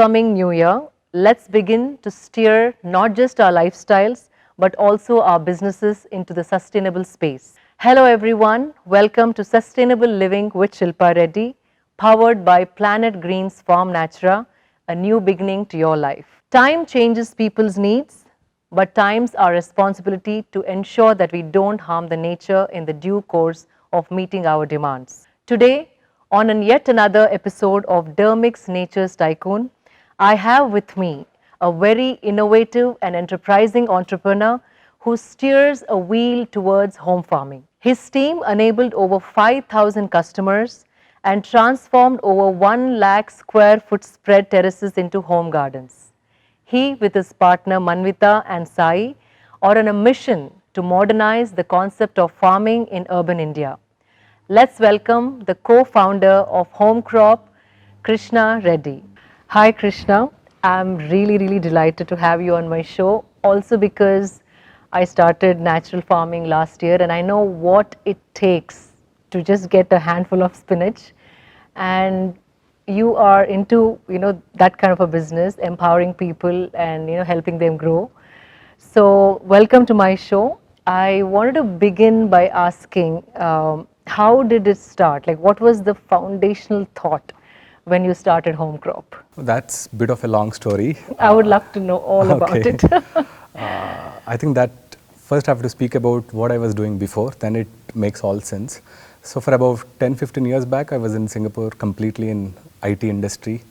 coming new year, let's begin to steer not just our lifestyles but also our businesses into the sustainable space. Hello everyone, welcome to Sustainable Living with Shilpa Reddy, powered by Planet Green Farm Natura, a new beginning to your life. Time changes people's needs, but time's our responsibility to ensure that we don't harm the nature in the due course of meeting our demands. Today, on yet another episode of Dermiq Nature Tycoon, I have with me a very innovative and enterprising entrepreneur who steers a wheel towards home farming. His team enabled over 5,000 customers and transformed over 1 lakh square foot spread terraces into home gardens. He, with his partner Manvita and Sai, are on a mission to modernize the concept of farming in urban India. Let's welcome the co-founder of HomeCrop, Krishna Reddy. Hi Krishna, I'm really delighted to have you on my show, also because I started natural farming last year and I know what it takes to just get a handful of spinach, and you are into that kind of a business, empowering people and helping them grow. So welcome to my show. I wanted to begin by asking, how did it start? Like, what was the foundational thought when you started HomeCrop? That's a bit of a long story. I would love to know all about it. I think that first I have to speak about what I was doing before, then it makes all sense. So for about 10-15 years back, I was in Singapore completely in IT industry.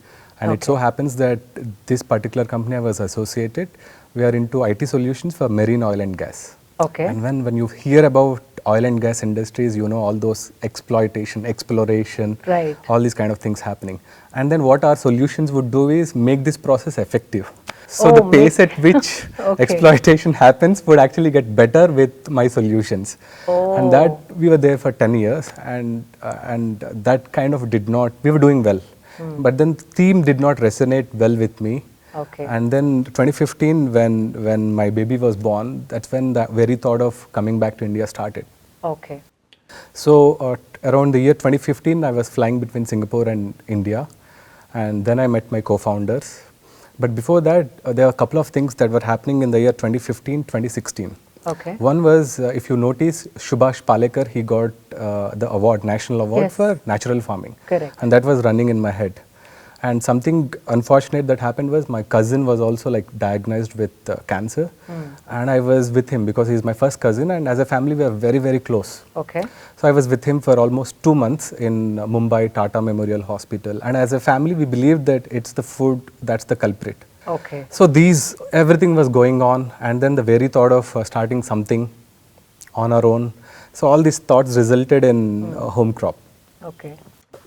And it so happens that this particular company I was associated, we are into IT solutions for marine oil and gas. Okay. And when you hear about oil and gas industries, you know, all those exploitation, exploration, right, all these kind of things happening. And then what our solutions would do is make this process effective. So the pace at which exploitation happens would actually get better with my solutions. And that we were there for 10 years and that kind of did not, we were doing well. But then the theme did not resonate well with me. Okay. And then 2015, when my baby was born, that's when the very thought of coming back to India started. Okay. So around the year 2015, I was flying between Singapore and India, and then I met my co-founders. But before that, there were a couple of things that were happening in the year 2015, 2016. Okay. One was, if you notice, Subhash Palekar, he got the award, national award for natural farming. Correct. And that was running in my head. And something unfortunate that happened was my cousin was also like diagnosed with cancer. And I was with him because he's my first cousin, and as a family we are very close. Okay. So I was with him for almost 2 months in Mumbai Tata Memorial Hospital. And as a family we believed that it's the food that's the culprit. Okay. So everything was going on, and then the very thought of starting something on our own. So all these thoughts resulted in HomeCrop. Okay.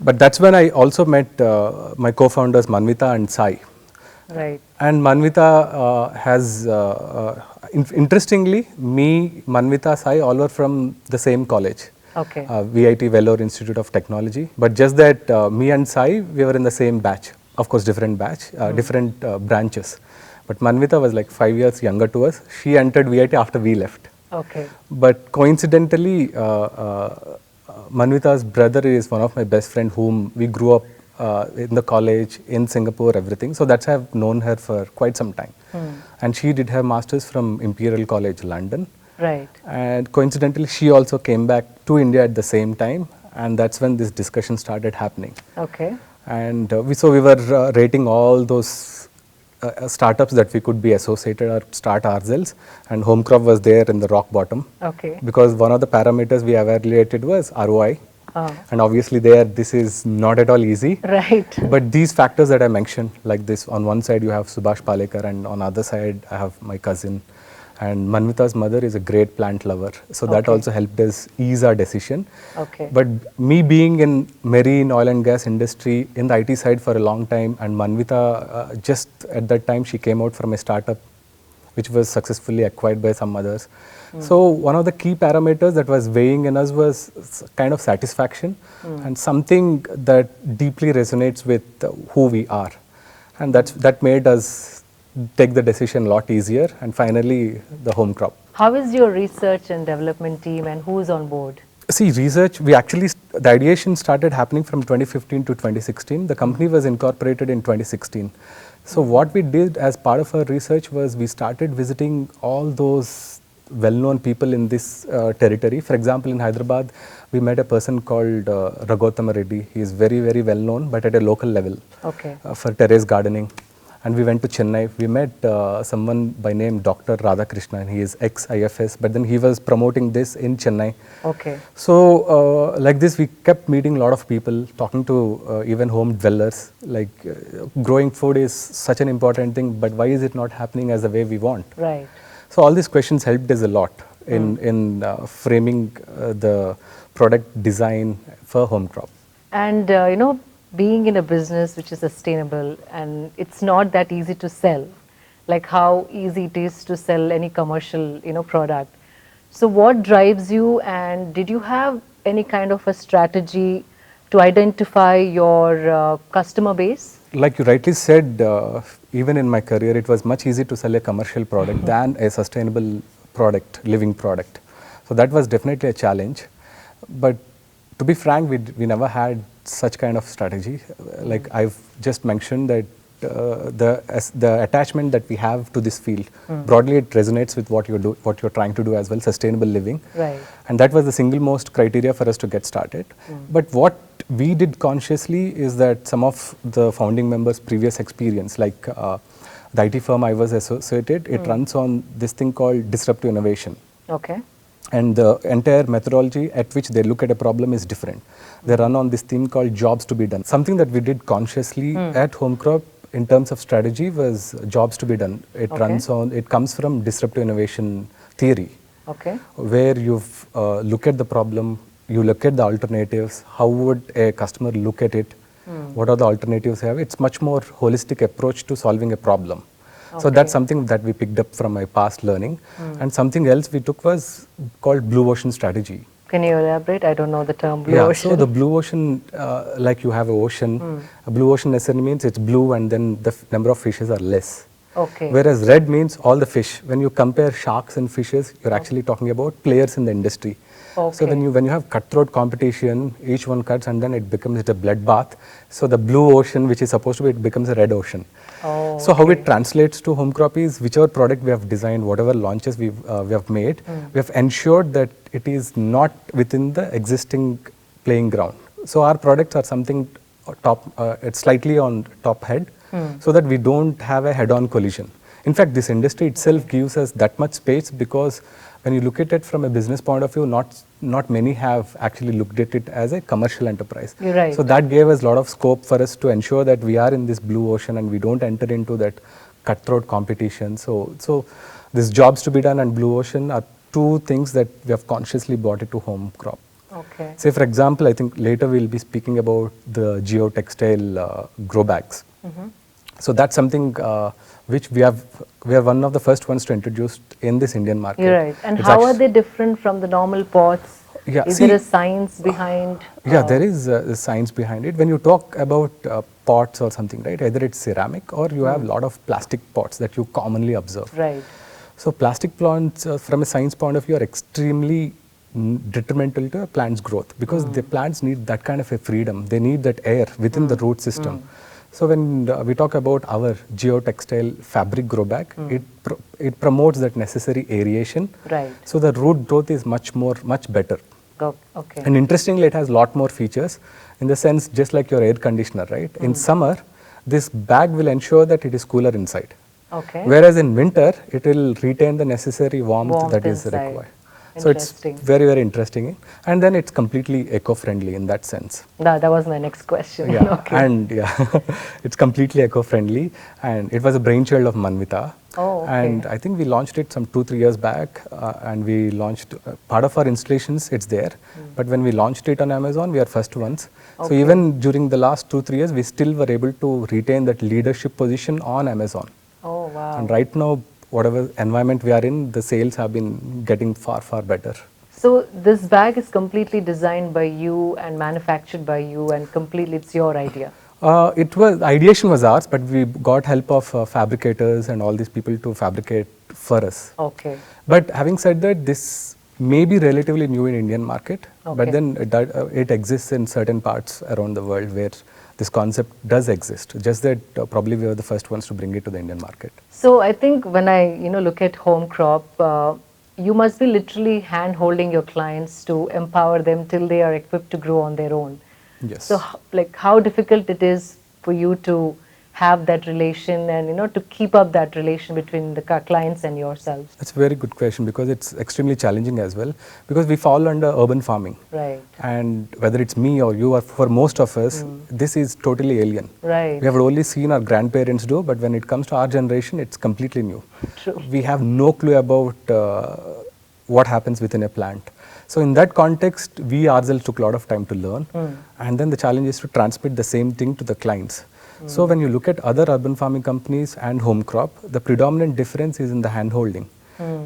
But that's when I also met my co-founders Manvita and Sai. Right. And Manvita has, interestingly, me, Manvita, Sai, all were from the same college. Okay. VIT Vellore Institute of Technology. But just that me and Sai, we were in the same batch. Of course, different batch, different branches. But Manvita was like 5 years younger to us. She entered VIT after we left. Okay. But coincidentally, Manvita's brother is one of my best friend whom we grew up in the college, in Singapore, everything. So that's how I've known her for quite some time. And she did her master's from Imperial College, London. Right. And coincidentally, she also came back to India at the same time. And that's when this discussion started happening. Okay. And we were rating all those startups that we could be associated or start ourselves, and HomeCrop was there in the rock bottom. Okay. Because one of the parameters we evaluated was ROI. And obviously this is not at all easy. Right. But these factors that I mentioned, like this, on one side you have Subhash Palekar, and on the other side I have my cousin. And Manvita's mother is a great plant lover. So that also helped us ease our decision. Okay. But me being in marine oil and gas industry in the IT side for a long time, and Manvita just at that time she came out from a startup which was successfully acquired by some others. So one of the key parameters that was weighing in us was kind of satisfaction and something that deeply resonates with who we are. And that made us take the decision a lot easier, and finally the HomeCrop. How is your research and development team, and who's on board? See, research, we actually, the ideation started happening from 2015 to 2016. The company was incorporated in 2016. So what we did as part of our research was we started visiting all those well-known people in this territory. For example, in Hyderabad, we met a person called Shilpa Reddy. He is very, very well-known, but at a local level for terrace gardening. And we went to Chennai. We met someone by name Dr. Krishna, and he is ex-IFS, but then he was promoting this in Chennai. So like this, we kept meeting a lot of people, talking to even home dwellers. Like growing food is such an important thing, but why is it not happening as the way we want? Right. So all these questions helped us a lot in framing the product design for HomeCrop. And you know, being in a business which is sustainable, and it's not that easy to sell, like how easy it is to sell any commercial, you know, product. So what drives you, and did you have any kind of a strategy to identify your customer base? Like you rightly said, even in my career, it was much easier to sell a commercial product than a sustainable product, living product. So that was definitely a challenge. But to be frank, we never had such kind of strategy. Like I've just mentioned that the attachment that we have to this field, broadly it resonates with what you're trying to do as well, sustainable living. Right. And that was the single most criteria for us to get started. But what we did consciously is that some of the founding members' previous experience, like the IT firm I was associated, it runs on this thing called disruptive innovation. Okay. And the entire methodology at which they look at a problem is different. They run on this theme called jobs to be done. Something that we did consciously at HomeCrop in terms of strategy was jobs to be done. It runs on, it comes from disruptive innovation theory. Okay. Where you've look at the problem, you look at the alternatives, how would a customer look at it, what are the alternatives have. It's much more holistic approach to solving a problem. So that's something that we picked up from my past learning. And something else we took was called blue ocean strategy. Can you elaborate? I don't know the term blue ocean. So the blue ocean, like you have an ocean, a blue ocean necessarily means it's blue and then the number of fishes are less. Okay. Whereas red means all the fish. When you compare sharks and fishes, you're actually talking about players in the industry. So when you have cutthroat competition, each one cuts and then it becomes a bloodbath. So the blue ocean, which is supposed to be, it becomes a red ocean. So how it translates to HomeCrop is whichever product we have designed, whatever launches we have made, we have ensured that it is not within the existing playing ground. So our products are something top, it's slightly on top head, so that we don't have a head-on collision. In fact, this industry itself gives us that much space because when you look at it from a business point of view, not many have actually looked at it as a commercial enterprise. You're right. So that gave us a lot of scope for us to ensure that we are in this blue ocean and we don't enter into that cutthroat competition. So this jobs to be done and blue ocean are two things that we have consciously brought it to HomeCrop. Okay. Say for example, I think later we'll be speaking about the geotextile grow bags. So that's something which we are one of the first ones to introduce in this Indian market. You're right. And how are they different from the normal pots? Is there a science behind? Yeah, there is a science behind it. When you talk about pots or something, right, either it's ceramic or you have a lot of plastic pots that you commonly observe. Right. So plastic plants from a science point of view are extremely detrimental to a plant's growth because the plants need that kind of a freedom. They need that air within the root system. So when we talk about our geotextile fabric grow bag, it promotes that necessary aeration. Right. So the root growth is much better. Okay. And interestingly, it has a lot more features in the sense, just like your air conditioner, right? In summer, this bag will ensure that it is cooler inside. Okay. Whereas in winter, it will retain the necessary warmth that is inside. required. So it's very, very interesting. And then it's completely eco-friendly in that sense. That was my next question. Yeah, and it's completely eco-friendly. And it was a brainchild of Manvita. And I think we launched it some 2-3 years back. And we launched part of our installations, it's there. But when we launched it on Amazon, we are first ones. So even during the last 2-3 years, we still were able to retain that leadership position on Amazon. Oh, wow. And right now, whatever environment we are in, the sales have been getting far, far better. So this bag is completely designed by you and manufactured by you, and completely it's your idea? Ideation was ours, but we got help of fabricators and all these people to fabricate for us. Okay. But having said that, this maybe relatively new in Indian market, Okay. but then it exists in certain parts around the world where this concept does exist. Just that probably we were the first ones to bring it to the Indian market. So I think when I look at HomeCrop, you must be literally hand holding your clients to empower them till they are equipped to grow on their own. Yes. So like how difficult it is for you to have that relation and to keep up that relation between the clients and yourselves. That's a very good question because it's extremely challenging as well because we fall under urban farming. Right. And whether it's me or you or for most of us, this is totally alien. Right. We have only seen our grandparents do, but when it comes to our generation, it's completely new. True. We have no clue about what happens within a plant. So in that context, we ourselves took a lot of time to learn. And then the challenge is to transmit the same thing to the clients. So when you look at other urban farming companies and HomeCrop, the predominant difference is in the hand-holding.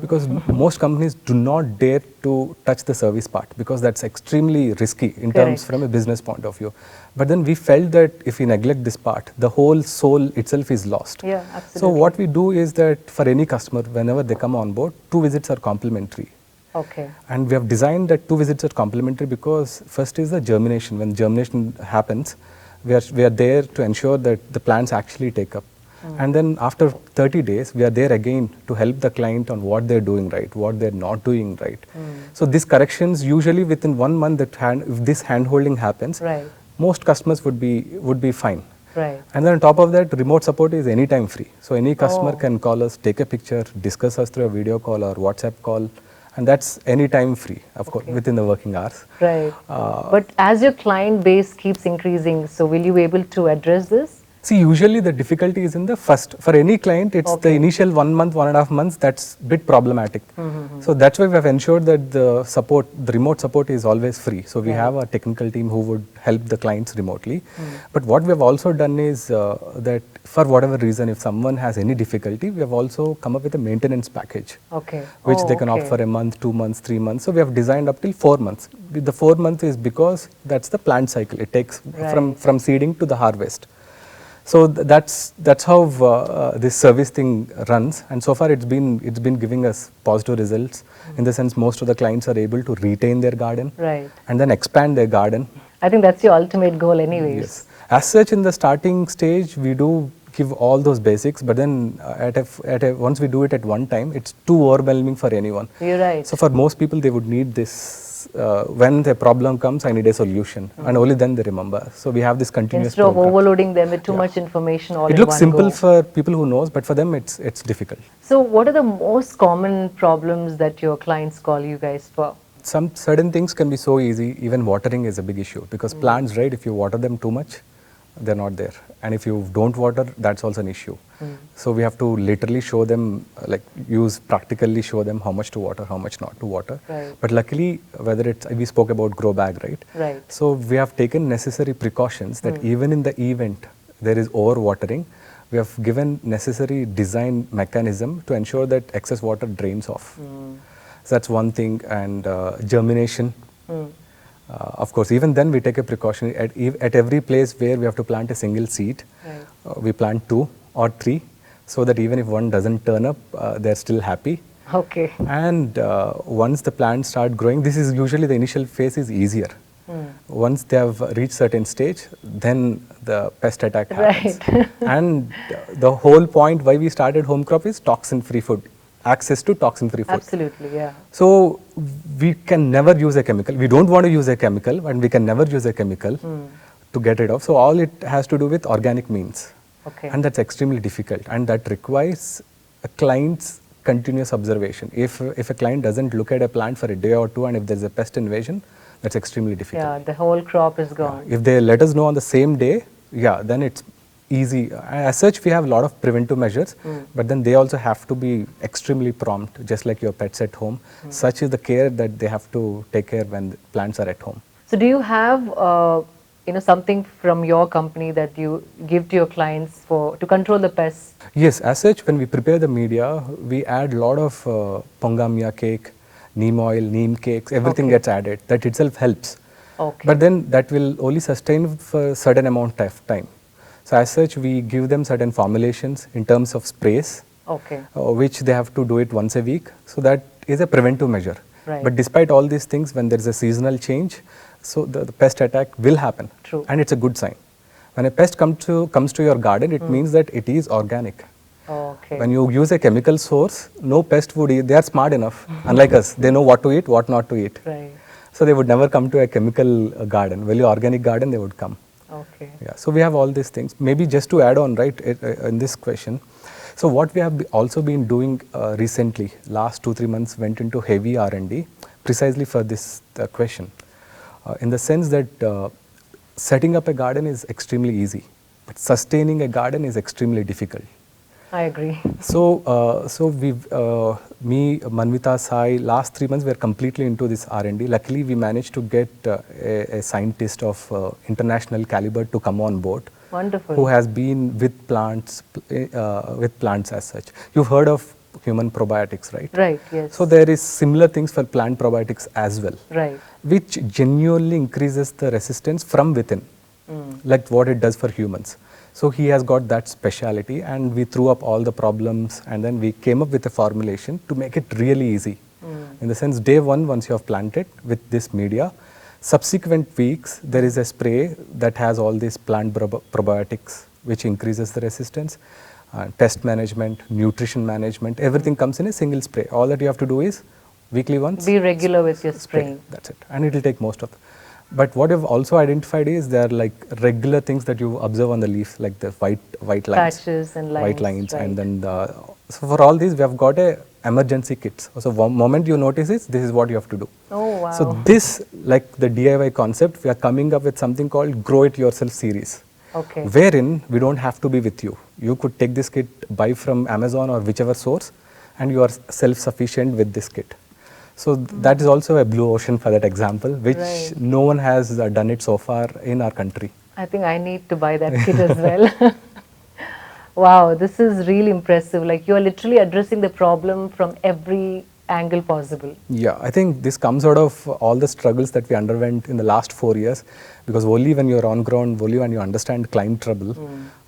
Because most companies do not dare to touch the service part because that's extremely risky in terms from a business point of view. But then we felt that if we neglect this part, the whole soul itself is lost. Yeah, absolutely. So what we do is that for any customer, whenever they come on board, 2 visits are complimentary. Okay. And we have designed that 2 visits are complimentary because first is the germination. When germination happens, we are there to ensure that the plants actually take up. And then after 30 days, we are there again to help the client on what they're doing right, what they're not doing right. So these corrections usually within 1 month, if this hand-holding happens, most customers would be fine. Right. And then on top of that, remote support is anytime free. So any customer can call us, take a picture, discuss us through a video call or WhatsApp call. And that's anytime free, of course, within the working hours. Right. But as your client base keeps increasing, so will you be able to address this? See, usually the difficulty is in the first. For any client, it's the initial 1 month, 1.5 months, that's a bit problematic. So that's why we have ensured that the remote support is always free. So we have a technical team who would help the clients remotely. But what we have also done is that for whatever reason, if someone has any difficulty, we have also come up with a maintenance package. Which they can opt for a month, 2 months, 3 months. So we have designed up till 4 months. The 4 months is because that's the plant cycle. It takes from seeding to the harvest. So that's how this service thing runs, and so far it's been giving us positive results. In the sense, most of the clients are able to retain their garden, and then expand their garden. I think that's your ultimate goal, anyways. Yes. As such, in the starting stage, we do give all those basics, but then once we do it at one time, it's too overwhelming for anyone. You're right. So for most people, they would need this. When the problem comes, I need a solution, and only then they remember. So we have this continuous instead of overloading them with too much information all in one go. It looks simple for people who knows, but for them it's difficult. So what are the most common problems that your clients call you guys for? Some certain things can be so easy. Even watering is a big issue because plants, right? If you water them too much, they're not there, and if you don't water, that's also an issue. So we have to literally show them, practically show them how much to water, how much not to water. But luckily, we spoke about grow bag, right? So we have taken necessary precautions that even in the event there is overwatering, we have given necessary design mechanism to ensure that excess water drains off. So that's one thing, and germination. Of course, even then we take a precaution. At every place where we have to plant a single seed, we plant 2 or 3, so that even if one doesn't turn up, they're still happy. And once the plants start growing, this is usually the initial phase is easier. Once they have reached certain stage, then the pest attack happens. And the whole point why we started HomeCrop is toxin-free food. Access to toxin-free food. Absolutely, yeah. So we can never use a chemical. We don't want to use a chemical, and we can never use a chemical to get rid of. So all it has to do with organic means. And that's extremely difficult, and that requires a client's continuous observation. If a client doesn't look at a plant for a day or 2, and if there's a pest invasion, that's extremely difficult. Yeah, the whole crop is gone. If they let us know on the same day, then it's easy. As such, we have a lot of preventive measures, but then they also have to be extremely prompt, just like your pets at home. Such is the care that they have to take care when the plants are at home. So do you have something from your company that you give to your clients to control the pests? Yes, as such, when we prepare the media, we add a lot of pongamia cake, neem oil, neem cakes, everything gets added. That itself helps. But then that will only sustain for a certain amount of time. So as such, we give them certain formulations in terms of sprays, which they have to do it once a week. So that is a preventive measure. Right. But despite all these things, when there is a seasonal change, so the pest attack will happen. True. And it's a good sign. When a pest comes to your garden, it means that it is organic. Okay. When you use a chemical source, no pest would eat. They are smart enough, unlike us. They know what to eat, what not to eat. Right. So they would never come to a chemical garden. Well, your organic garden, they would come. Okay. Yeah. So we have all these things. Maybe just to add on, right, in this question. So what we have also been doing recently, last 2-3 months, went into heavy R&D precisely for this question. In the sense that setting up a garden is extremely easy, but sustaining a garden is extremely difficult. I agree. So we've, me, Manvita, Sai, last 3 months we are completely into this R&D. Luckily, we managed to get a scientist of international caliber to come on board. Wonderful. Who has been with plants as such. You've heard of human probiotics, right? Right, yes. So there is similar things for plant probiotics as well. Right. Which genuinely increases the resistance from within, like what it does for humans. So he has got that speciality, and we threw up all the problems, and then we came up with a formulation to make it really easy. In the sense, day one, once you have planted with this media, subsequent weeks, there is a spray that has all these plant probiotics, which increases the resistance, pest management, nutrition management, everything comes in a single spray. All that you have to do is weekly once. Be regular with your spraying. That's it. And it will take most of it. But what you've also identified is there are like regular things that you observe on the leaves, like the white lines. Patches and lines. White lines. Right. And then so for all these, we have got a emergency kits. So one moment you notice this is what you have to do. Oh, wow. So this, like the DIY concept, we are coming up with something called Grow It Yourself series. Okay. Wherein we don't have to be with you. You could take this kit, buy from Amazon or whichever source, and you are self-sufficient with this kit. So that is also a blue ocean for that example, which Right. no one has done it so far in our country. I think I need to buy that kit as well. Wow, this is really impressive. Like, you are literally addressing the problem from every angle possible. Yeah, I think this comes out of all the struggles that we underwent in the last 4 years, because only when you're on ground, only when you understand client trouble,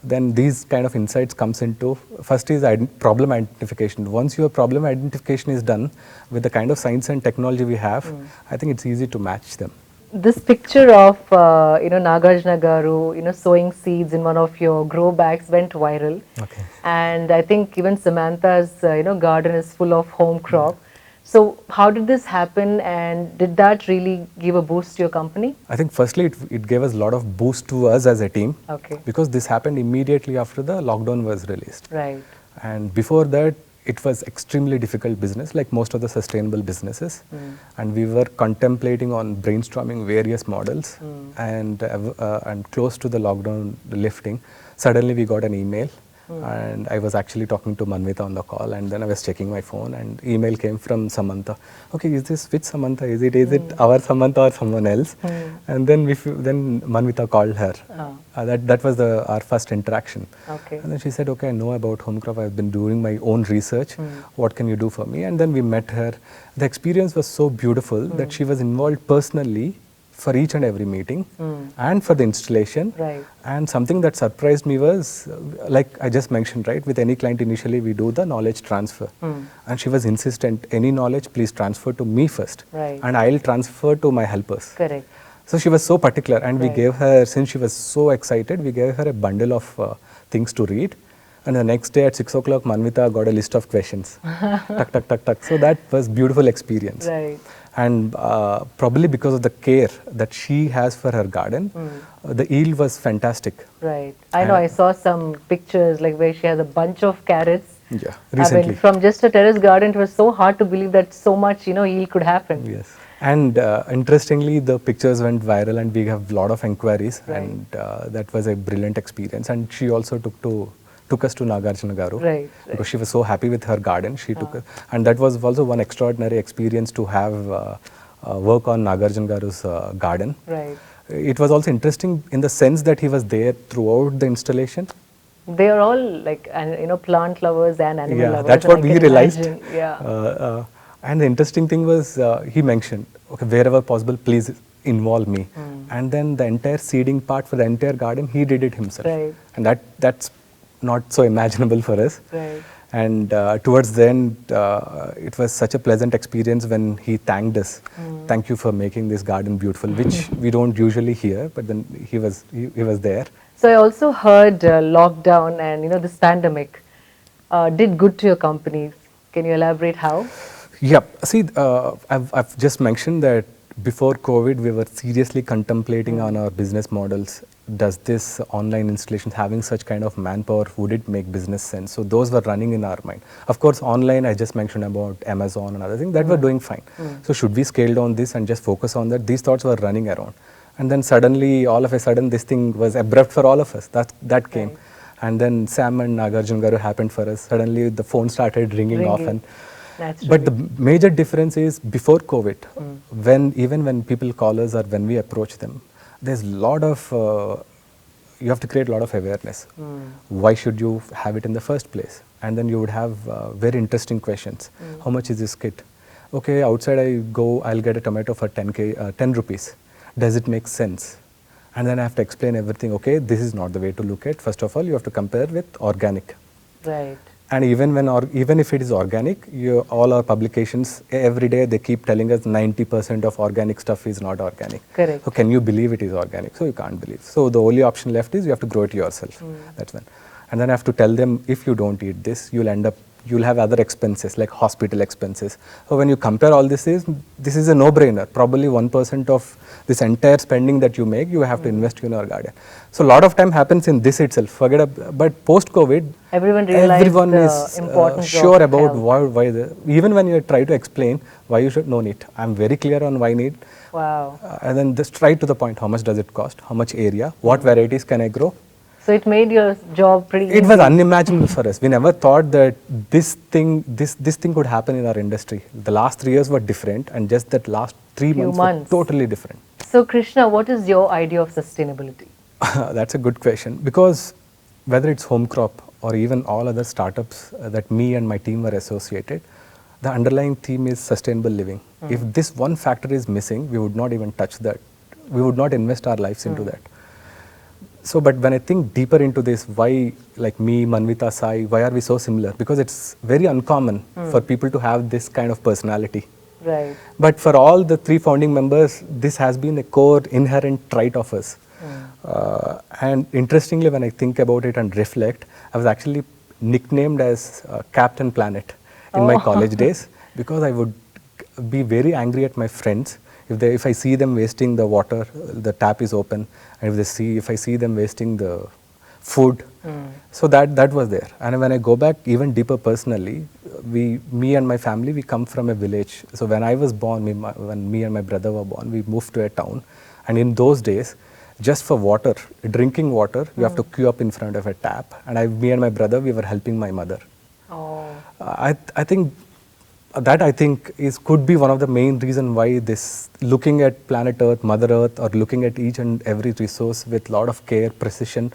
then these kind of insights comes into, first is problem identification. Once your problem identification is done with the kind of science and technology we have, I think it's easy to match them. This picture of Nagarjuna Garu sowing seeds in one of your grow bags went viral. Okay. And I think even Samantha's garden is full of home crop. So how did this happen, and did that really give a boost to your company? I think firstly it gave us a lot of boost to us as a team. Okay. Because this happened immediately after the lockdown was released. Right. And before that, it was extremely difficult business, like most of the sustainable businesses. And we were contemplating on brainstorming various models. And close to the lockdown lifting, suddenly we got an email. And I was actually talking to Manvita on the call, and then I was checking my phone, and email came from Samantha. Okay, is this which Samantha? Is it our Samantha or someone else? And then then Manvita called her. That was our first interaction. Okay. And then she said, okay, I know about HomeCrop. I've been doing my own research. What can you do for me? And then we met her. The experience was so beautiful that she was involved personally for each and every meeting and for the installation. Right. And something that surprised me was, like I just mentioned, right, with any client initially we do the knowledge transfer. And she was insistent, any knowledge please transfer to me first. Right. And I'll transfer to my helpers. Correct. So she was so particular, and we Right. gave her, since she was so excited, we gave her a bundle of things to read. And the next day at 6 o'clock, Manvita got a list of questions. Tuck, tuck, tuck, tuck. So that was beautiful experience. Right. And probably because of the care that she has for her garden, the yield was fantastic. Right. I know, I saw some pictures like where she has a bunch of carrots. Yeah, I mean, recently. from just a terrace garden, it was so hard to believe that so much yield could happen. Yes. And interestingly, the pictures went viral, and we have a lot of inquiries. Right. And that was a brilliant experience. And she also took us to Nagarjuna Garu. Right, Because she was so happy with her garden. She took us, and that was also one extraordinary experience to have work on Nagarjuna Garu's garden. Right. It was also interesting in the sense that he was there throughout the installation. They are all like, plant lovers and animal lovers. That's and what I we can realized. imagine. Yeah. And the interesting thing was, he mentioned, okay, wherever possible, please involve me. And then the entire seeding part for the entire garden, he did it himself. Right. And that's not so imaginable for us. Right. And towards the end, it was such a pleasant experience when he thanked us. Thank you for making this garden beautiful, which we don't usually hear, but then he was there. So I also heard lockdown and this pandemic did good to your companies. Can you elaborate how? Yep. See, I've just mentioned that before COVID, we were seriously contemplating on our business models. Does this online installations having such kind of manpower, would it make business sense? So those were running in our mind. Of course, online, I just mentioned about Amazon and other things that were doing fine. So should we scale down this and just focus on that? These thoughts were running around. And then suddenly, all of a sudden, this thing was abrupt for all of us. That came. Right. And then Sam and Nagarjun Garu happened for us. Suddenly, the phone started ringing often. Naturally. But the major difference is before COVID, even when people call us or when we approach them, there's a lot of, you have to create a lot of awareness. Why should you have it in the first place? And then you would have very interesting questions. How much is this kit? Okay, outside I'll get a tomato for 10 rupees. Does it make sense? And then I have to explain everything. Okay, this is not the way to look at. First of all, you have to compare with organic. Right. And even if it is organic, all our publications, every day they keep telling us 90% of organic stuff is not organic. Correct. So can you believe it is organic? So you can't believe. So the only option left is you have to grow it yourself. That's one. And then I have to tell them, if you don't eat this, you'll have other expenses like hospital expenses. So when you compare all this is a no-brainer. Probably 1% of this entire spending that you make, you have to invest in your garden. So a lot of time happens in this itself. But post-COVID, Everyone is importance sure of about health. even when you try to explain why you should no need. I'm very clear on why need. Wow. And then just right to the point, how much does it cost? How much area? What varieties can I grow? So it made your job pretty easy. It was unimaginable for us. We never thought that this thing could happen in our industry. The last 3 years were different, and just that last 3 months were totally different. So Krishna, what is your idea of sustainability? That's a good question, because whether it's HomeCrop or even all other startups that me and my team were associated, the underlying theme is sustainable living. If this one factor is missing, we would not even touch that. We would not invest our lives into that. So, but when I think deeper into this, why, like me, Manvita, Sai, why are we so similar? Because it's very uncommon for people to have this kind of personality. Right. But for all the 3 founding members, this has been a core inherent trait of us. And interestingly, when I think about it and reflect, I was actually nicknamed as Captain Planet in my college days, because I would be very angry at my friends if I see them wasting the water, the tap is open, and if I see them wasting the food. So that was there. And when I go back even deeper personally, me and my family, we come from a village. So when I was born, when me and my brother were born, we moved to a town. And in those days, just for water, drinking water, you have to queue up in front of a tap. And me and my brother, we were helping my mother. Oh. I think could be one of the main reason why this looking at planet Earth, Mother Earth, or looking at each and every resource with a lot of care, precision,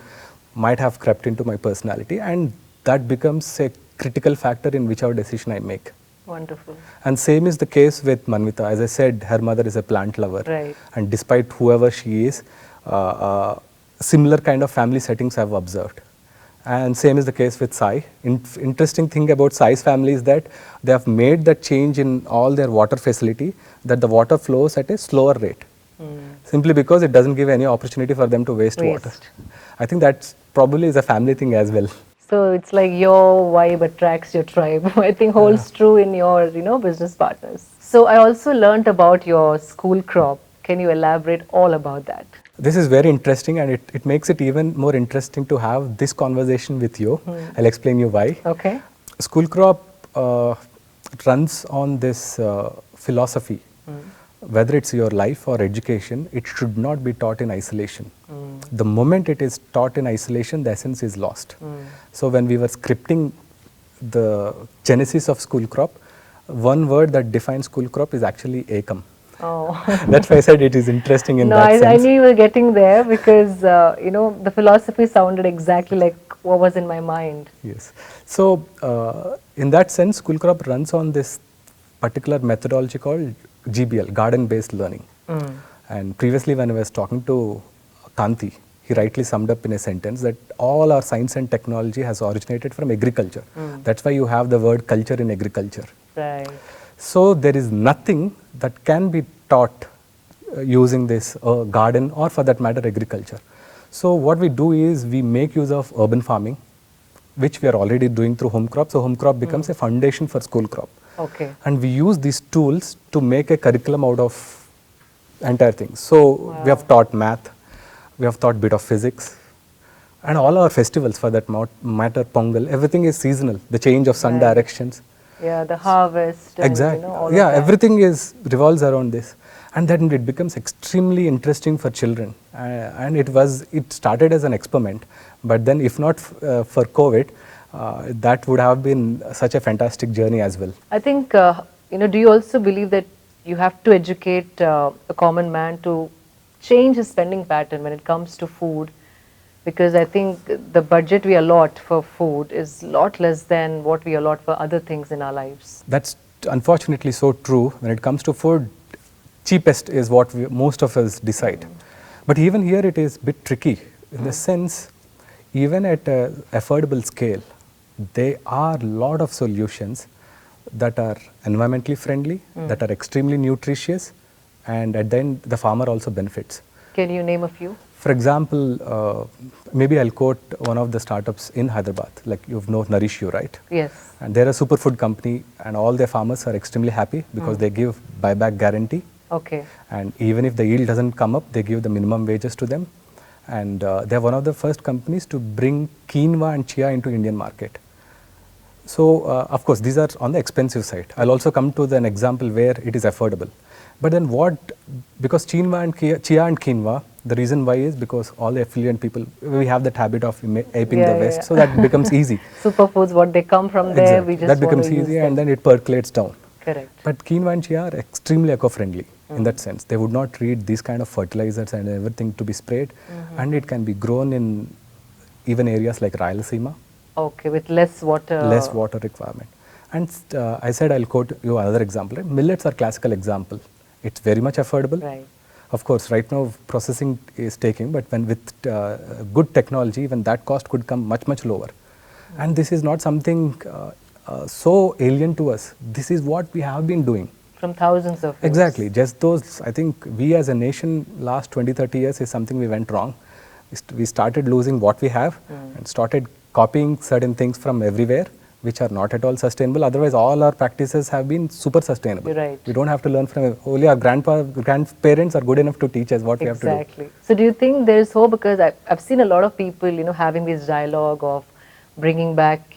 might have crept into my personality, and that becomes a critical factor in whichever decision I make. Wonderful. And same is the case with Manvita. As I said, her mother is a plant lover. Right. And despite whoever she is, similar kind of family settings I've observed. And same is the case with Sai. Interesting thing about Sai's family is that they have made that change in all their water facility, that the water flows at a slower rate. Simply because it doesn't give any opportunity for them to waste water. I think that probably is a family thing as well. So it's like your vibe attracts your tribe. I think holds true in your business partners. So I also learned about your school crop. Can you elaborate all about that? This is very interesting, and it makes it even more interesting to have this conversation with you. I'll explain you why. Okay. School crop runs on this philosophy. Whether it's your life or education, it should not be taught in isolation. The moment it is taught in isolation, the essence is lost. So when we were scripting the genesis of school crop, one word that defines school crop is actually Ekam. Oh. That's why I said it is interesting in that sense. I knew you were getting there because, the philosophy sounded exactly like what was in my mind. Yes. So, in that sense, school crop runs on this particular methodology called GBL, garden-based learning. And previously when I was talking to Kanti, he rightly summed up in a sentence that all our science and technology has originated from agriculture. That's why you have the word culture in agriculture. Right. So there is nothing that can be taught using this garden or for that matter agriculture. So what we do is we make use of urban farming, which we are already doing through HomeCrop. So HomeCrop becomes a foundation for school crop. Okay. And we use these tools to make a curriculum out of entire things. So we have taught math, we have taught bit of physics, and all our festivals for that matter, Pongal, everything is seasonal, the change of sun directions. Yeah, the harvest. And, Exactly. all of Yeah, that. everything revolves around this. And then it becomes extremely interesting for children. And it started as an experiment. But then if not for COVID, that would have been such a fantastic journey as well. I think, do you also believe that you have to educate a common man to change his spending pattern when it comes to food? Because I think the budget we allot for food is a lot less than what we allot for other things in our lives. That's unfortunately so true. When it comes to food, cheapest is what most of us decide. But even here it is a bit tricky in the sense, even at an affordable scale, there are a lot of solutions that are environmentally friendly, that are extremely nutritious, and at the end the farmer also benefits. Can you name a few? For example, maybe I'll quote one of the startups in Hyderabad, like you know Nourish, right? Yes. And they're a superfood company, and all their farmers are extremely happy because they give buyback guarantee. Okay. And even if the yield doesn't come up, they give the minimum wages to them. And they're one of the first companies to bring quinoa and chia into Indian market. So, of course, these are on the expensive side. I'll also come to an example where it is affordable. But then because chia and quinoa, the reason why is because all the affluent people, we have that habit of aping the West, so that becomes easy. Superfoods, what they come from there, we just that becomes want to easy use and then it percolates down. Correct. But quinoa and chia are extremely eco-friendly in that sense. They would not treat these kind of fertilizers and everything to be sprayed, and it can be grown in even areas like Rayalaseema. Okay, with less water. Less water requirement. And I said I'll quote you another example. Right? Millets are classical example. It's very much affordable. Right. Of course, right now processing is taking, but when with good technology, even that cost could come much, much lower. And this is not something so alien to us. This is what we have been doing. From thousands of years. Exactly. Just those, I think we as a nation last 20, 30 years is something we went wrong. We started losing what we have and started copying certain things from everywhere, which are not at all sustainable. Otherwise, all our practices have been super sustainable. You're right. We don't have to learn from, only our grandparents are good enough to teach us what we have to do. Exactly. So do you think there is hope? Because I've seen a lot of people, having this dialogue of bringing back,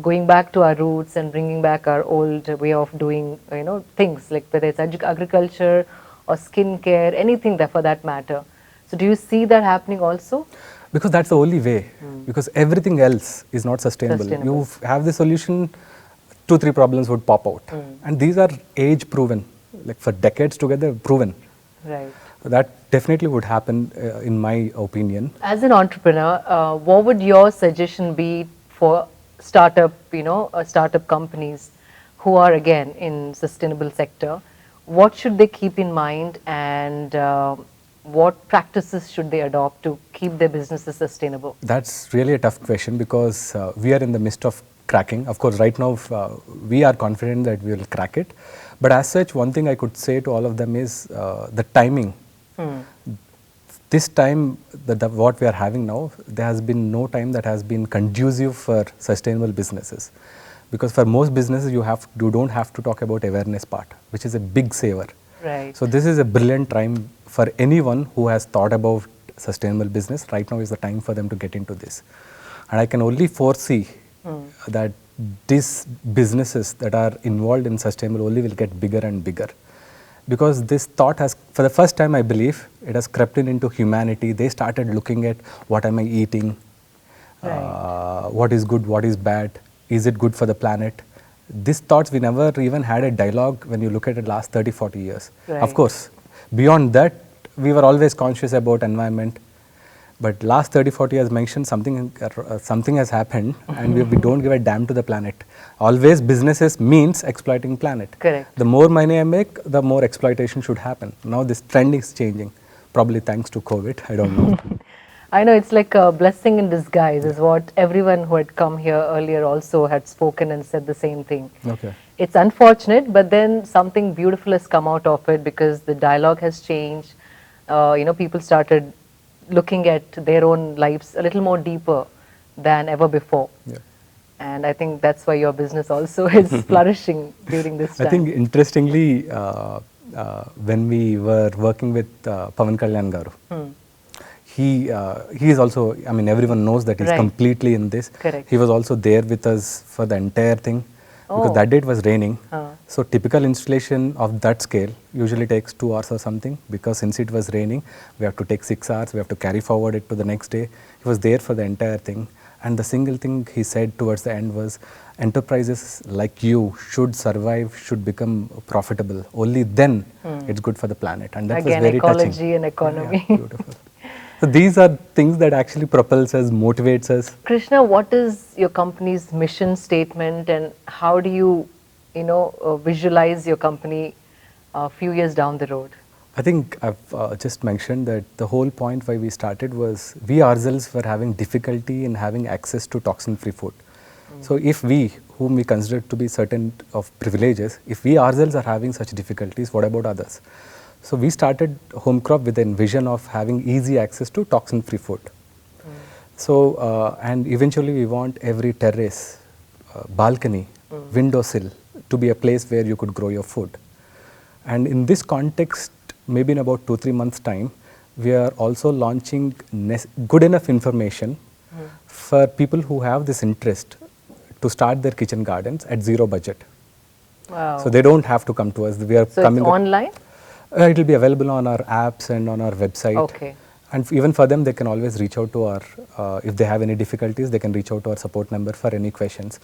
going back to our roots and bringing back our old way of doing, things, like whether it's agriculture or skincare, anything that for that matter. So do you see that happening also? Because that's the only way. Because everything else is not sustainable. You have the solution, 2-3 problems would pop out. And these are age proven, like for decades together proven. Right. That definitely would happen in my opinion. As an entrepreneur, what would your suggestion be for startup, startup companies who are again in sustainable sector? What should they keep in mind, and what practices should they adopt to keep their businesses sustainable? That's really a tough question because we are in the midst of cracking. Of course, right now we are confident that we will crack it. But as such, one thing I could say to all of them is the timing. This time, what we are having now, there has been no time that has been conducive for sustainable businesses. Because for most businesses, you don't have to talk about awareness part, which is a big saver. Right. So this is a brilliant time for anyone who has thought about sustainable business. Right now is the time for them to get into this. And I can only foresee that these businesses that are involved in sustainable only will get bigger and bigger. Because this thought has, for the first time I believe, it has crept into humanity. They started looking at what am I eating, what is good, what is bad, is it good for the planet. These thoughts, we never even had a dialogue when you look at it last 30, 40 years. Right. Of course, beyond that, we were always conscious about environment. But last 30, 40 years mentioned something has happened and we don't give a damn to the planet. Always businesses means exploiting planet. Correct. The more money I make, the more exploitation should happen. Now this trend is changing, probably thanks to COVID, I don't know. I know it's like a blessing in disguise, is what everyone who had come here earlier also had spoken and said the same thing. Okay. It's unfortunate, but then something beautiful has come out of it because the dialogue has changed. People started looking at their own lives a little more deeper than ever before. Yeah. And I think that's why your business also is flourishing during this I time. think interestingly, when we were working with Pavan Kalyan Garu, he is also, I mean, everyone knows that he's Right. completely in this. Correct. He was also there with us for the entire thing because Oh. that day it was raining. Huh. So typical installation of that scale usually takes 2 hours or something, because since it was raining, we have to take 6 hours, we have to carry forward it to the next day. He was there for the entire thing. And the single thing he said towards the end was, enterprises like you should survive, should become profitable. Only then it's good for the planet. And that Again, was very ecology touching. and economy. Yeah, beautiful. So these are things that actually propels us, motivates us. Krishna, what is your company's mission statement, and how do you, visualize your company a few years down the road? I think I've just mentioned that the whole point why we started was we ourselves were having difficulty in having access to toxin-free food. So if we, whom we consider to be certain of privileges, if we ourselves are having such difficulties, what about others? So we started HomeCrop with a vision of having easy access to toxin-free food. So, and eventually we want every terrace, balcony, windowsill to be a place where you could grow your food. And in this context, maybe in about 2-3 months' time, we are also launching good enough information for people who have this interest to start their kitchen gardens at zero budget. Wow. So they don't have to come to us. We are So coming it's online? It will be available on our apps and on our website. Okay. And even for them, they can always reach out to our, if they have any difficulties, they can reach out to our support number for any questions.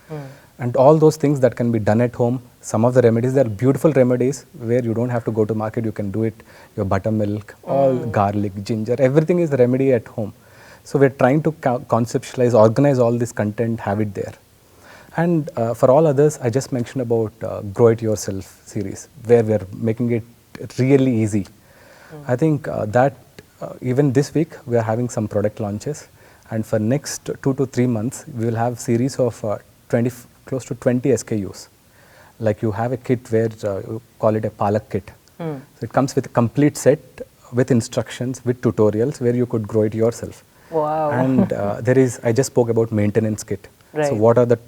And all those things that can be done at home, some of the remedies, they are beautiful remedies where you don't have to go to market, you can do it, your buttermilk, all garlic, ginger, everything is the remedy at home. So we're trying to conceptualize, organize all this content, have it there. And for all others, I just mentioned about Grow It Yourself series, where we're making it really easy. I think that even this week we are having some product launches, and for next 2 to 3 months we will have series of close to 20 SKUs. Like you have a kit where you call it a Palak kit. So it comes with a complete set with instructions, with tutorials where you could grow it yourself. Wow. And there is, I just spoke about maintenance kit. Right. So what are the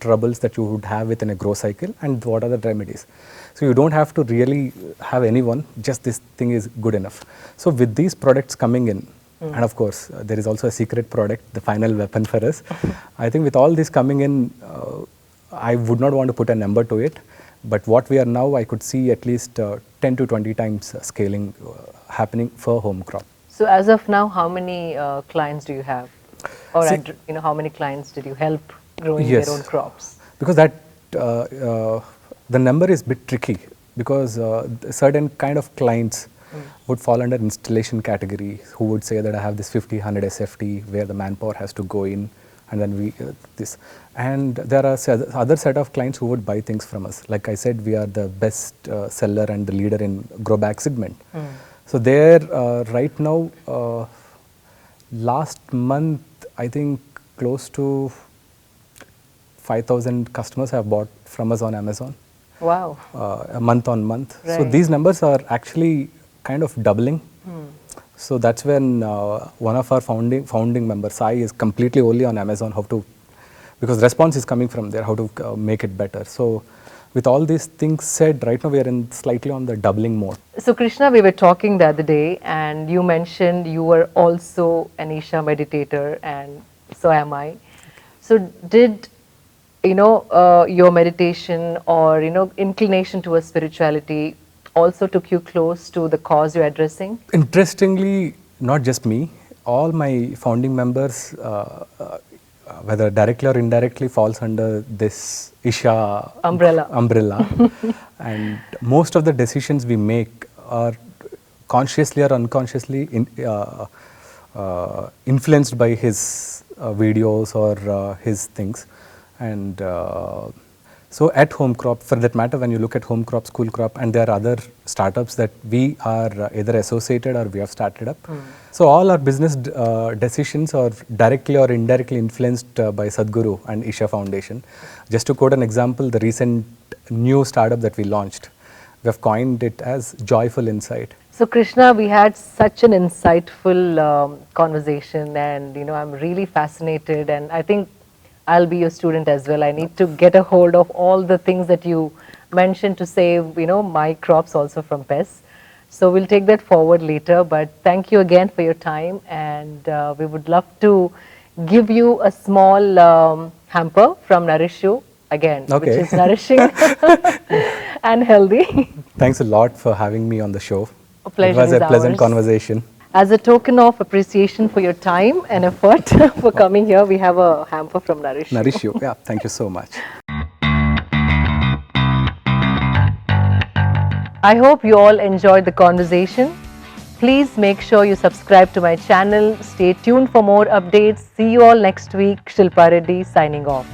troubles that you would have within a grow cycle, and what are the remedies? So you don't have to really have anyone, just this thing is good enough. So with these products coming in, and of course there is also a secret product, the final weapon for us. I think with all this coming in, I would not want to put a number to it, but what we are now, I could see at least 10 to 20 times scaling happening for HomeCrop. So as of now, how many clients do you have? Or See- how many clients did you help growing Yes. their own crops? Because that the number is bit tricky, because certain kind of clients would fall under installation category, who would say that I have this 50, 100 SFT where the manpower has to go in, and then we this. And there are other set of clients who would buy things from us. Like I said, we are the best seller and the leader in grow bag segment. So there, right now, last month, I think close to 5,000 customers have bought from us on Amazon. Wow. Month on month. So Right. these numbers are actually kind of doubling. So that's when one of our founding members, Sai, is completely only on Amazon. How to, because response is coming from there, how to make it better. So with all these things said, right now we are in slightly on the doubling mode. So Krishna, we were talking the other day, and you mentioned you were also an Isha meditator, and so am I. So did your meditation or inclination towards spirituality also took you close to the cause you're addressing? Interestingly, not just me, all my founding members, whether directly or indirectly, falls under this Isha Umbrella. And most of the decisions we make are consciously or unconsciously influenced by his videos or his things. And So at HomeCrop, for that matter, when you look at HomeCrop, SchoolCrop, and there are other startups that we are either associated or we have started up. So all our business decisions are directly or indirectly influenced by Sadhguru and Isha Foundation. Just to quote an example, the recent new startup that we launched, we have coined it as Joyful Insight. So Krishna, we had such an insightful conversation, and I'm really fascinated, and I think I'll be your student as well. I need to get a hold of all the things that you mentioned to save my crops also from pests. So we'll take that forward later, but thank you again for your time, and we would love to give you a small hamper from Nourish You again, Okay. which is nourishing and healthy. Thanks a lot for having me on the show. A pleasure It was is a pleasant ours. conversation. As a token of appreciation for your time and effort for coming here, we have a hamper from Nourish You. Nourish You. Yeah, thank you so much. I hope you all enjoyed the conversation. Please make sure you subscribe to my channel. Stay tuned for more updates. See you all next week. Shilpa Reddy signing off.